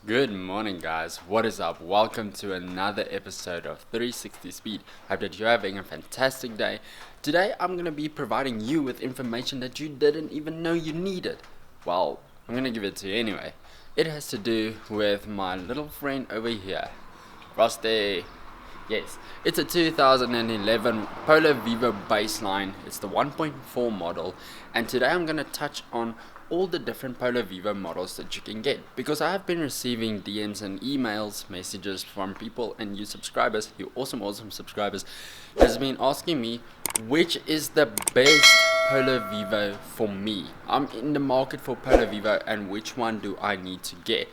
Good morning, guys. What is up? Welcome to another episode of 360 Speed. Hope that you're having a fantastic day. Today, I'm going to be providing you with information that you didn't even know you needed. Well, I'm going to give it to you anyway. It has to do with my little friend over here, Rusty. Yes, it's a 2011 Polo Vivo baseline. It's the 1.4 model, and today I'm going to touch on all the different Polo Vivo models that you can get, because I have been receiving DMs and emails, messages from people and you subscribers, you awesome subscribers, has been asking me which is the best Polo Vivo for me. I'm in the market for Polo Vivo, and which one do I need to get?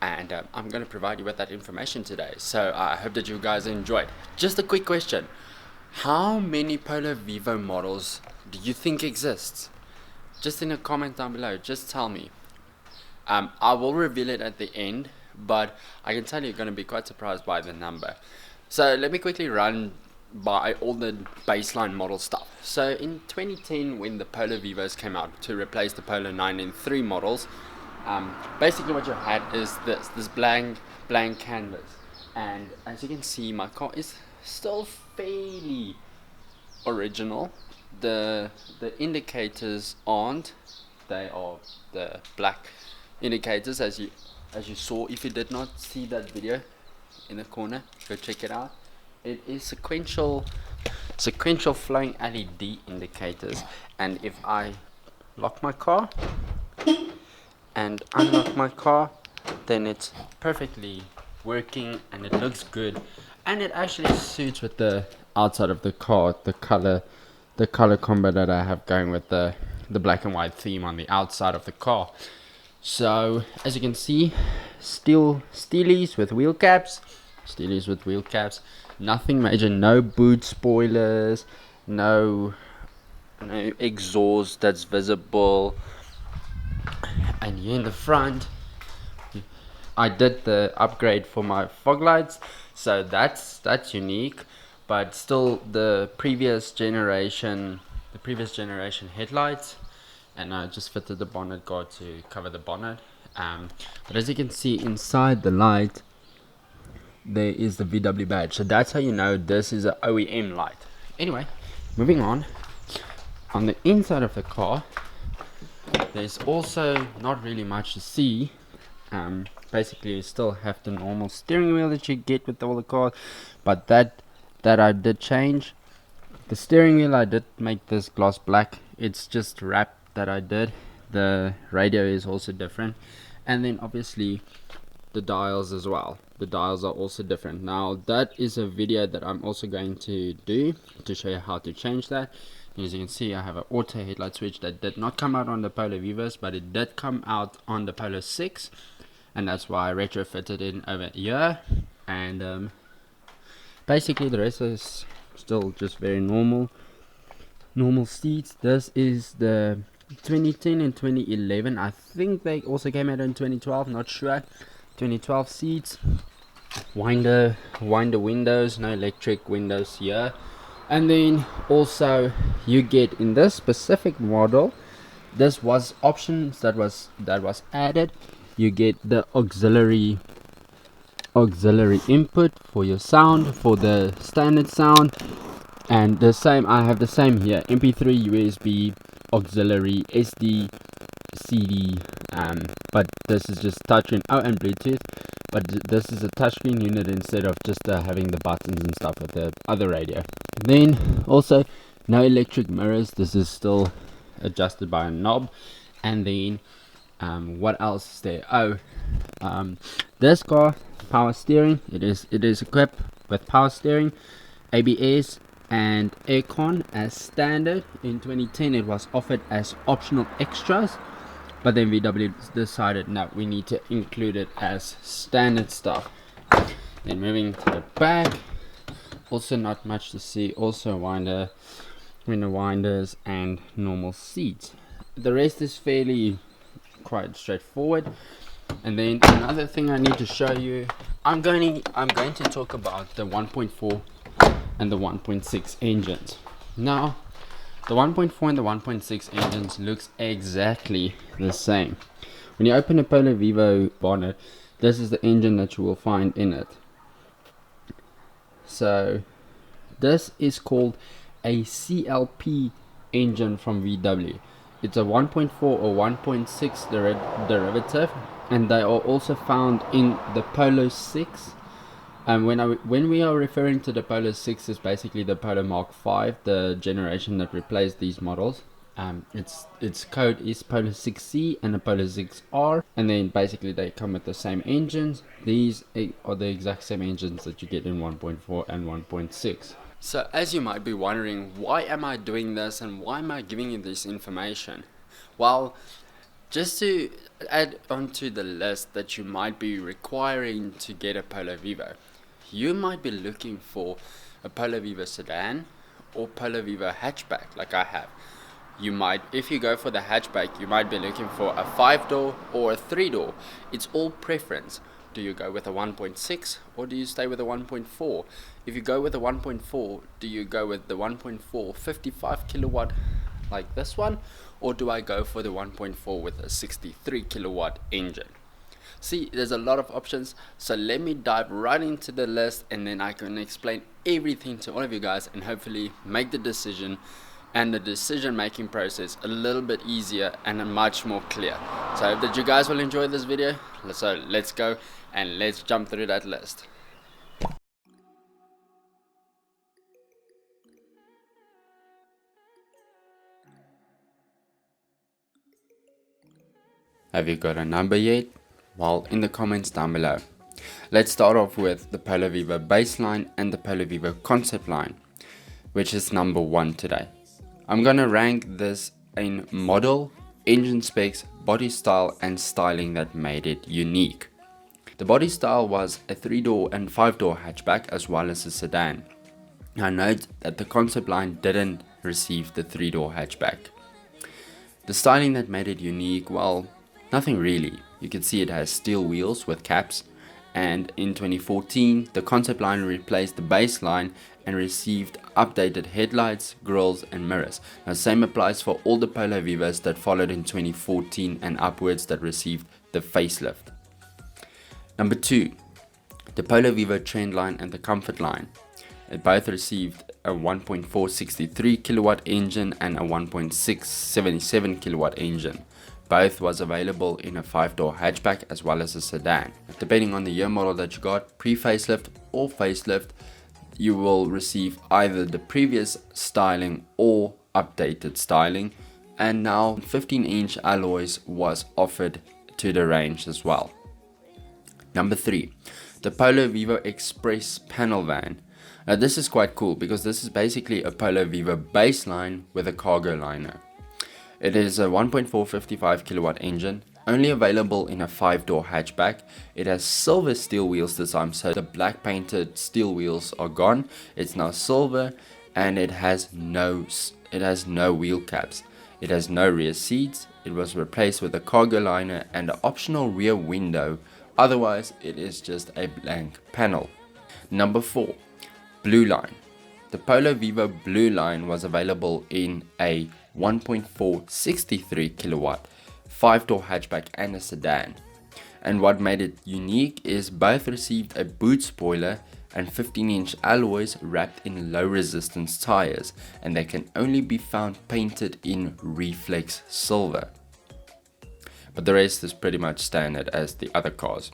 And I'm going to provide you with that information today. So I hope that you guys enjoyed. Just a quick question: how many Polo Vivo models do you think exists? Just in a comment down below, just tell me. I will reveal it at the end, but I can tell you're going to be quite surprised by the number. So let me quickly run by all the baseline model stuff. So in 2010, when the Polo Vivos came out to replace the Polo 9 and 3 models, basically what you had is this blank canvas, and as you can see, my car is still fairly original. The indicators aren't. They are the black indicators, as you saw. If you did not see that video in the corner, go check it out. It is sequential flowing LED indicators, and if I lock my car and unlock my car, then it's perfectly working and it looks good, and it actually suits with the outside of the car, the color combo that I have going with the black and white theme on the outside of the car. So as you can see, steelies with wheel caps, nothing major, no boot spoilers, no exhaust that's visible. And here in the front, I did the upgrade for my fog lights, so that's unique. But still, the previous generation headlights, and I just fitted the bonnet guard to cover the bonnet. But as you can see inside the light, there is the VW badge, so that's how you know this is an OEM light. Anyway, moving on the inside of the car, there's also not really much to see. Basically, you still have the normal steering wheel that you get with all the cars, but that I did change. The steering wheel, I did make this gloss black. It's just wrap that I did. The radio is also different, and then obviously the dials as well. The dials are also different. Now that is a video that I'm also going to do to show you how to change that. As you can see, I have an auto headlight switch that did not come out on the Polo Vivos, but it did come out on the Polo 6, and that's why I retrofitted it over here. And basically the rest is still just very normal seats. This is the 2010 and 2011. I think they also came out in 2012, not sure. 2012 seats. Winder windows, no electric windows here. And then also you get in this specific model, this was options that was added. You get the auxiliary input for your sound, for the standard sound, and the same, I have the same here, MP3, USB, auxiliary, SD, CD, but this is just touchscreen, and Bluetooth, but this is a touchscreen unit instead of just having the buttons and stuff with the other radio. And then also no electric mirrors, this is still adjusted by a knob. And then what else is there? This car, power steering, it is equipped with power steering, ABS and aircon as standard. In 2010 it was offered as optional extras, but then VW decided no, we need to include it as standard stuff. Then moving to the back, also not much to see, also window winders and normal seats. The rest is fairly quite straightforward. And then another thing I need to show you, I'm going to talk about the 1.4 and the 1.6 engines. Now the 1.4 and the 1.6 engines looks exactly the same. When you open a Polo Vivo bonnet, this is the engine that you will find in it. So this is called a CLP engine from VW. It's a 1.4 or 1.6 derivative, and they are also found in the Polo 6. And when we are referring to the Polo 6, is basically the Polo Mark 5, the generation that replaced these models. Its code is Polo 6C and the Polo 6R, and then basically they come with the same engines. These are the exact same engines that you get in 1.4 and 1.6. So as you might be wondering, why am I doing this and why am I giving you this information? Well, just to add onto the list that you might be requiring to get a Polo Vivo, you might be looking for a Polo Vivo sedan or Polo Vivo hatchback like I have. You might, if you go for the hatchback, you might be looking for a 5-door or a 3-door. It's all preference. Do you go with a 1.6 or do you stay with a 1.4? If you go with a 1.4, do you go with the 1.4 55 kilowatt like this one, or do I go for the 1.4 with a 63 kilowatt engine? See, there's a lot of options, so let me dive right into the list and then I can explain everything to all of you guys and hopefully make the decision and the decision making process a little bit easier and much more clear. So I hope that you guys will enjoy this video. So let's go and let's jump through that list. Have you got a number yet? Well, in the comments down below. Let's start off with the Polo Vivo baseline and the Polo Vivo concept line, which is number 1 today. I'm gonna rank this in model, engine specs, body style and styling that made it unique. The body style was a 3-door and 5-door hatchback as well as a sedan. Now note that the concept line didn't receive the 3-door hatchback. The styling that made it unique, well, nothing really. You can see it has steel wheels with caps, and in 2014 the concept line replaced the baseline and received updated headlights, grills and mirrors. Now same applies for all the Polo Vivos that followed in 2014 and upwards that received the facelift. Number 2, the Polo Vivo Trendline and the Comfort line. It both received a 1.4 63 kilowatt engine and a 1.6 77 kilowatt engine. Both was available in a 5-door hatchback as well as a sedan. Depending on the year model that you got, pre-facelift or facelift, you will receive either the previous styling or updated styling, and now 15-inch alloys was offered to the range as well. Number 3, the Polo Vivo Express panel van. Now this is quite cool because this is basically a Polo Vivo baseline with a cargo liner. It is a 1.4 55 kilowatt engine, only available in a 5-door hatchback. It has silver steel wheels this time, so the black painted steel wheels are gone. It's now silver, and it has no wheel caps. It has no rear seats. It was replaced with a cargo liner and an optional rear window. Otherwise, it is just a blank panel. Number 4, Blue Line. The Polo Vivo Blue Line was available in a 1.4 63 kilowatt 5-door hatchback and a sedan. And what made it unique is both received a boot spoiler and 15-inch alloys wrapped in low resistance tires, and they can only be found painted in reflex silver. But the rest is pretty much standard as the other cars.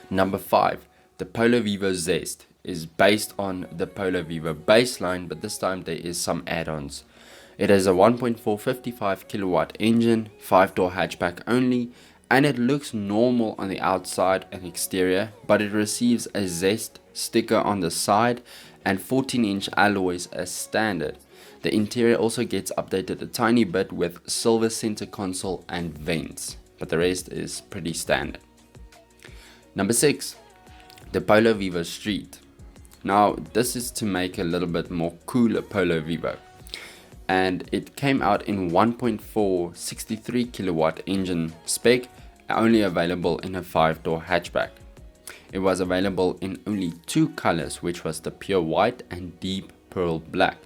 Number 5, the Polo Vivo Zest is based on the Polo Vivo baseline, but this time there is some add-ons. It has a 1.4 55 kilowatt engine, 5-door hatchback only, and it looks normal on the outside and exterior, but it receives a Zest sticker on the side and 14-inch alloys as standard. The interior also gets updated a tiny bit with silver center console and vents, but the rest is pretty standard. Number 6, the Polo Vivo Street. Now this is to make a little bit more cooler Polo Vivo, and it came out in 1.4 63 kilowatt engine spec, only available in a 5-door hatchback. It was available in only 2 colors, which was the pure white and deep pearl black,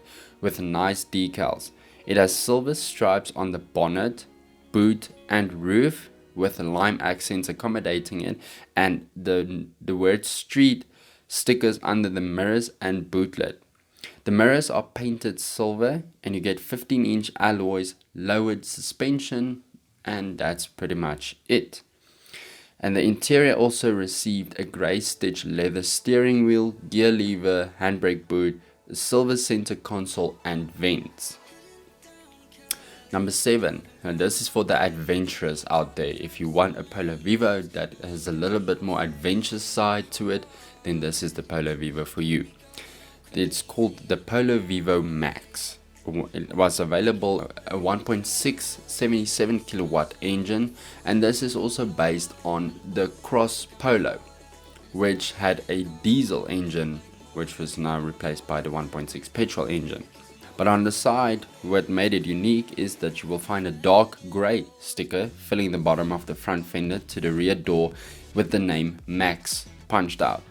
with nice decals. It has silver stripes on the bonnet, boot and roof, with lime accents accommodating it, and the word street stickers under the mirrors and bootlet. The mirrors are painted silver, and you get 15-inch alloys, lowered suspension, and that's pretty much it. And the interior also received a grey stitch leather steering wheel, gear lever, handbrake boot, a silver center console, and vents. Number 7, and this is for the adventurers out there. If you want a Polo Vivo that has a little bit more adventure side to it, then this is the Polo Vivo for you. It's called the Polo Vivo Max. It was available a 1.677 kilowatt engine, and this is also based on the Cross Polo, which had a diesel engine, which was now replaced by the 1.6 petrol engine. But on the side, what made it unique is that you will find a dark grey sticker filling the bottom of the front fender to the rear door with the name Max punched out.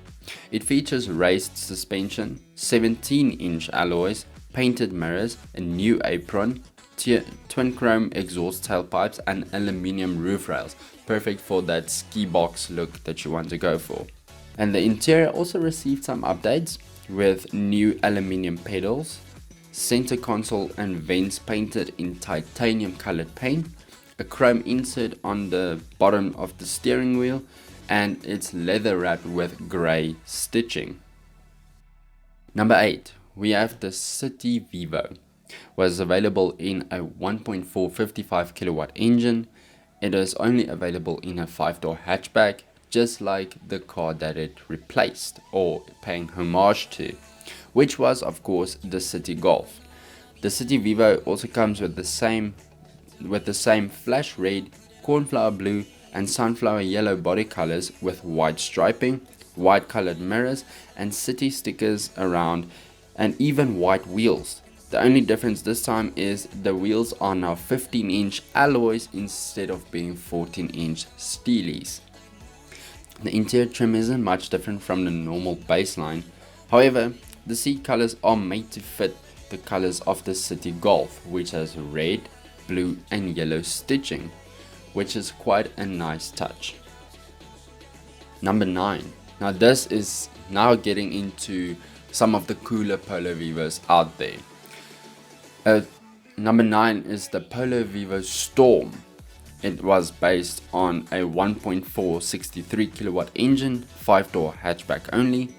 It features raised suspension, 17-inch alloys, painted mirrors, a new apron, twin chrome exhaust tailpipes, and aluminium roof rails, perfect for that ski box look that you want to go for. And the interior also received some updates with new aluminium pedals, center console and vents painted in titanium colored paint, a chrome insert on the bottom of the steering wheel, and it's leather wrapped with grey stitching. Number 8, we have the City Vivo. Was available in a 1.4 55 kilowatt engine. It is only available in a 5-door hatchback, just like the car that it replaced or paying homage to, which was of course the City Golf. The City Vivo also comes with the same flash red, cornflower blue, and sunflower yellow body colors with white striping, white colored mirrors, and city stickers around, and even white wheels. The only difference this time is the wheels are now 15-inch alloys instead of being 14-inch steelies. The interior trim isn't much different from the normal baseline. However, the seat colors are made to fit the colors of the City Golf, which has red, blue, and yellow stitching, which is quite a nice touch. Number 9. Now this is now getting into some of the cooler Polo Vivos out there. Number 9 is the Polo Vivo Storm. It was based on a 1.4 63 kilowatt engine, 5-door hatchback only.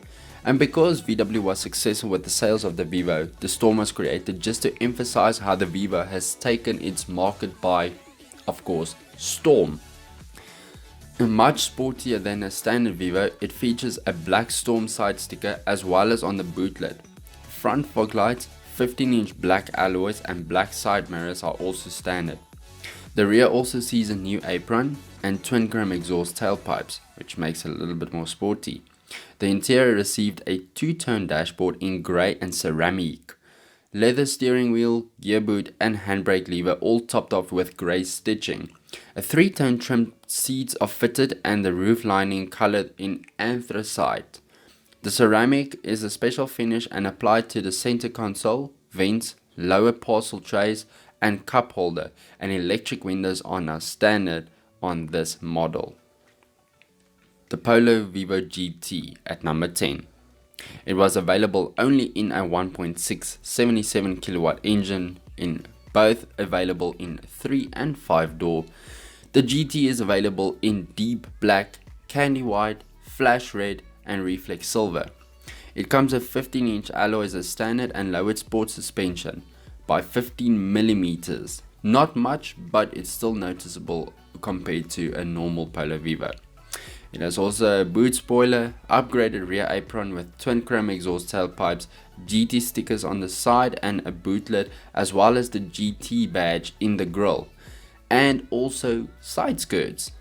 And because VW was successful with the sales of the Vivo, the Storm was created just to emphasize how the Vivo has taken its market by, of course, storm. Much sportier than a standard Vivo, it features a black Storm side sticker as well as on the bootlet. Front fog lights, 15-inch black alloys, and black side mirrors are also standard. The rear also sees a new apron and twin chrome exhaust tailpipes, which makes it a little bit more sporty. The interior received a 2-tone dashboard in grey and ceramic. Leather steering wheel, gear boot, and handbrake lever all topped off with grey stitching. A 3-tone trimmed seats are fitted and the roof lining colored in anthracite. The ceramic is a special finish and applied to the center console, vents, lower parcel trays, and cup holder, and electric windows are now standard on this model. The Polo Vivo GT at number 10. It was available only in a 1.6 77 kilowatt engine, in both available in 3 and 5 door. The GT is available in deep black, candy white, flash red, and reflex silver. It comes with 15-inch alloys as standard and lowered sport suspension by 15 millimeters. Not much, but it's still noticeable compared to a normal Polo Vivo. It has also a boot spoiler, upgraded rear apron with twin chrome exhaust tailpipes, GT stickers on the side and a bootlet, as well as the GT badge in the grille, and also side skirts.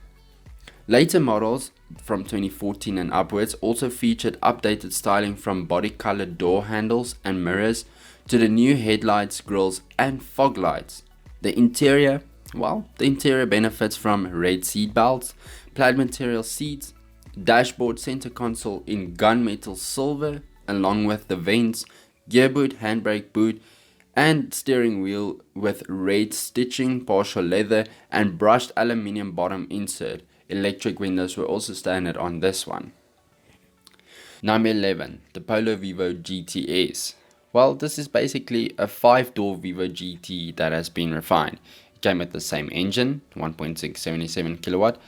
Later models from 2014 and upwards also featured updated styling, from body colored door handles and mirrors to the new headlights, grills, and fog lights. The interior benefits from red seat belts, plaid material seats, dashboard center console in gunmetal silver, along with the vents, gear boot, handbrake boot, and steering wheel with red stitching, partial leather, and brushed aluminium bottom insert. Electric windows were also standard on this one. Number 11, the Polo Vivo GTS. Well, this is basically a 5-door Vivo GT that has been refined. It came with the same engine, 1.677 kilowatt,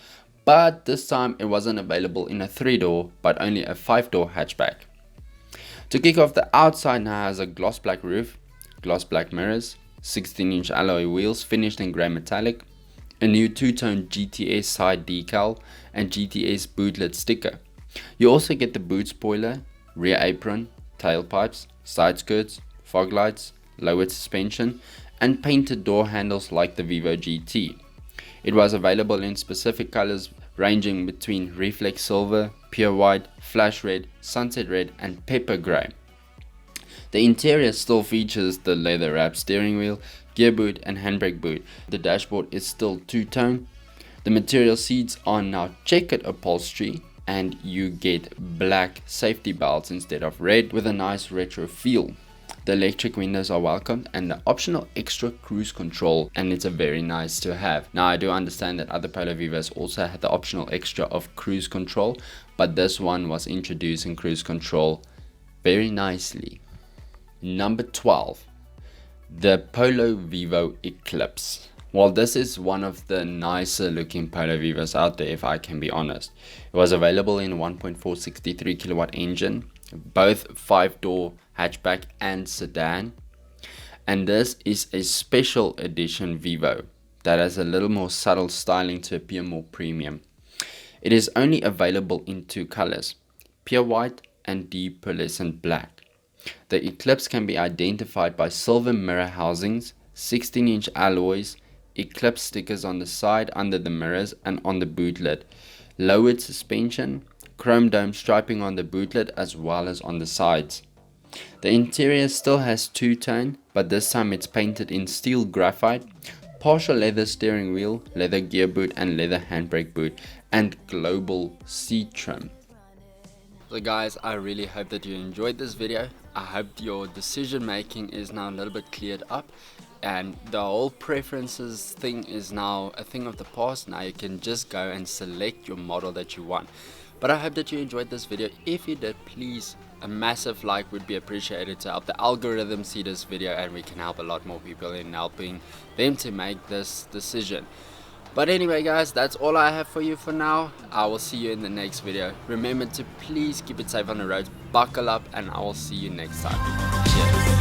but this time it wasn't available in a 3-door, but only a 5-door hatchback. To kick off, the outside now has a gloss black roof, gloss black mirrors, 16-inch alloy wheels finished in grey metallic, a new two-tone GTS side decal, and GTS bootlet sticker. You also get the boot spoiler, rear apron, tailpipes, side skirts, fog lights, lowered suspension, and painted door handles like the Vivo GT. It was available in specific colors ranging between reflex silver, pure white, flash red, sunset red, and pepper grey. The interior still features the leather wrapped steering wheel, gear boot, and handbrake boot. The dashboard is still two-tone. The material seats are now checkered upholstery, and you get black safety belts instead of red with a nice retro feel. The electric windows are welcomed and the optional extra cruise control, and it's a very nice to have. Now I do understand that other Polo Vivos also had the optional extra of cruise control, but this one was introducing cruise control very nicely. Number 12, the Polo Vivo Eclipse. Well, this is one of the nicer looking Polo Vivos out there, if I can be honest. It was available in 1.463 kilowatt engine, both 5-door hatchback and sedan, and this is a special edition Vivo that has a little more subtle styling to appear more premium. It is only available in 2 colors, pure white and deep pearlescent black. The Eclipse can be identified by silver mirror housings, 16-inch alloys, Eclipse stickers on the side, under the mirrors, and on the boot lid, lowered suspension, chrome dome striping on the boot lid as well as on the sides. The interior still has two-tone, but this time it's painted in steel graphite, partial leather steering wheel, leather gear boot and leather handbrake boot, and global seat trim. So guys, I really hope that you enjoyed this video. I hope your decision making is now a little bit cleared up, and the whole preferences thing is now a thing of the past. Now you can just go and select your model that you want. But I hope that you enjoyed this video. If you did, please, a massive like would be appreciated to help the algorithm see this video, and we can help a lot more people in helping them to make this decision. But anyway guys, that's all I have for you for now. I will see you in the next video. Remember to please keep it safe on the road, buckle up, and I will see you next time. Cheers.